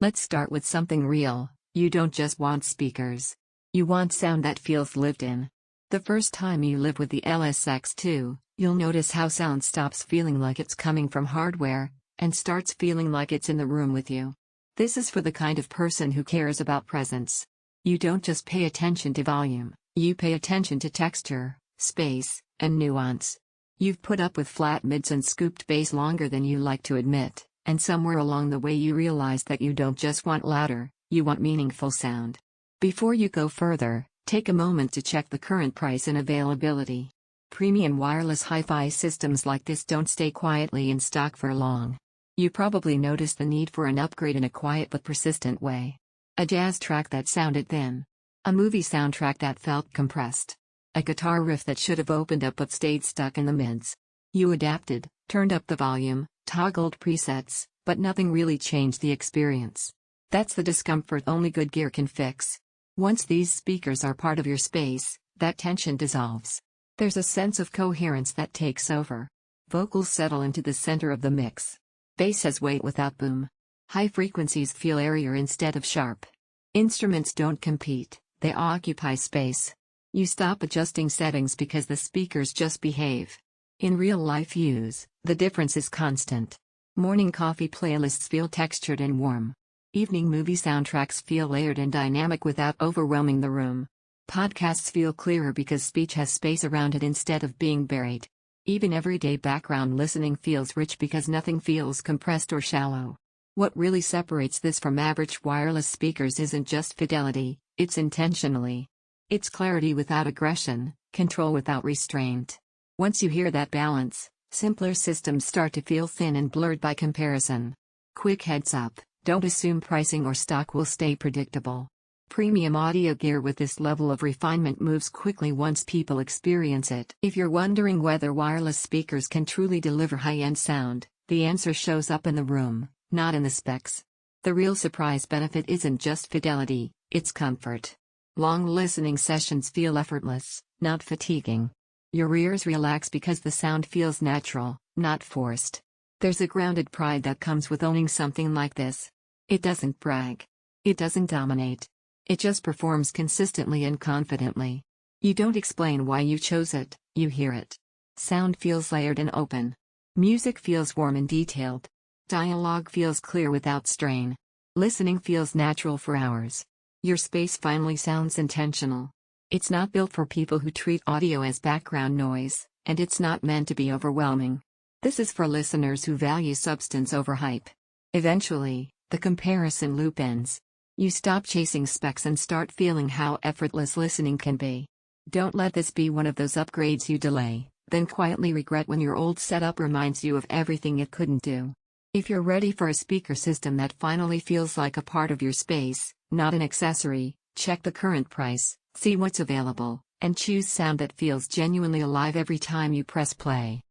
Let's start with something real. You don't just want speakers. You want sound that feels lived in. The first time you live with the LSX II, you'll notice how sound stops feeling like it's coming from hardware, and starts feeling like it's in the room with you. This is for the kind of person who cares about presence. You don't just pay attention to volume, you pay attention to texture, space, and nuance. You've put up with flat mids and scooped bass longer than you like to admit, and somewhere along the way you realize that you don't just want louder, you want meaningful sound. Before you go further, take a moment to check the current price and availability. Premium wireless hi-fi systems like this don't stay quietly in stock for long. You probably noticed the need for an upgrade in a quiet but persistent way. A jazz track that sounded thin. A movie soundtrack that felt compressed. A guitar riff that should have opened up but stayed stuck in the mids. You adapted, turned up the volume, toggled presets, but nothing really changed the experience. That's the discomfort only good gear can fix. Once these speakers are part of your space, that tension dissolves. There's a sense of coherence that takes over. Vocals settle into the center of the mix. Bass has weight without boom. High frequencies feel airier instead of sharp. Instruments don't compete, they occupy space. You stop adjusting settings because the speakers just behave. In real-life use, the difference is constant. Morning coffee playlists feel textured and warm. Evening movie soundtracks feel layered and dynamic without overwhelming the room. Podcasts feel clearer because speech has space around it instead of being buried. Even everyday background listening feels rich because nothing feels compressed or shallow. What really separates this from average wireless speakers isn't just fidelity, it's intentionally. It's clarity without aggression, control without restraint. Once you hear that balance, simpler systems start to feel thin and blurred by comparison. Quick heads up, don't assume pricing or stock will stay predictable. Premium audio gear with this level of refinement moves quickly once people experience it. If you're wondering whether wireless speakers can truly deliver high-end sound, the answer shows up in the room, not in the specs. The real surprise benefit isn't just fidelity, it's comfort. Long listening sessions feel effortless, not fatiguing. Your ears relax because the sound feels natural, not forced. There's a grounded pride that comes with owning something like this. It doesn't brag. It doesn't dominate. It just performs consistently and confidently. You don't explain why you chose it, you hear it. Sound feels layered and open. Music feels warm and detailed. Dialogue feels clear without strain. Listening feels natural for hours. Your space finally sounds intentional. It's not built for people who treat audio as background noise, and it's not meant to be overwhelming. This is for listeners who value substance over hype. Eventually, the comparison loop ends. You stop chasing specs and start feeling how effortless listening can be. Don't let this be one of those upgrades you delay, then quietly regret when your old setup reminds you of everything it couldn't do. If you're ready for a speaker system that finally feels like a part of your space, not an accessory, check the current price, see what's available, and choose sound that feels genuinely alive every time you press play.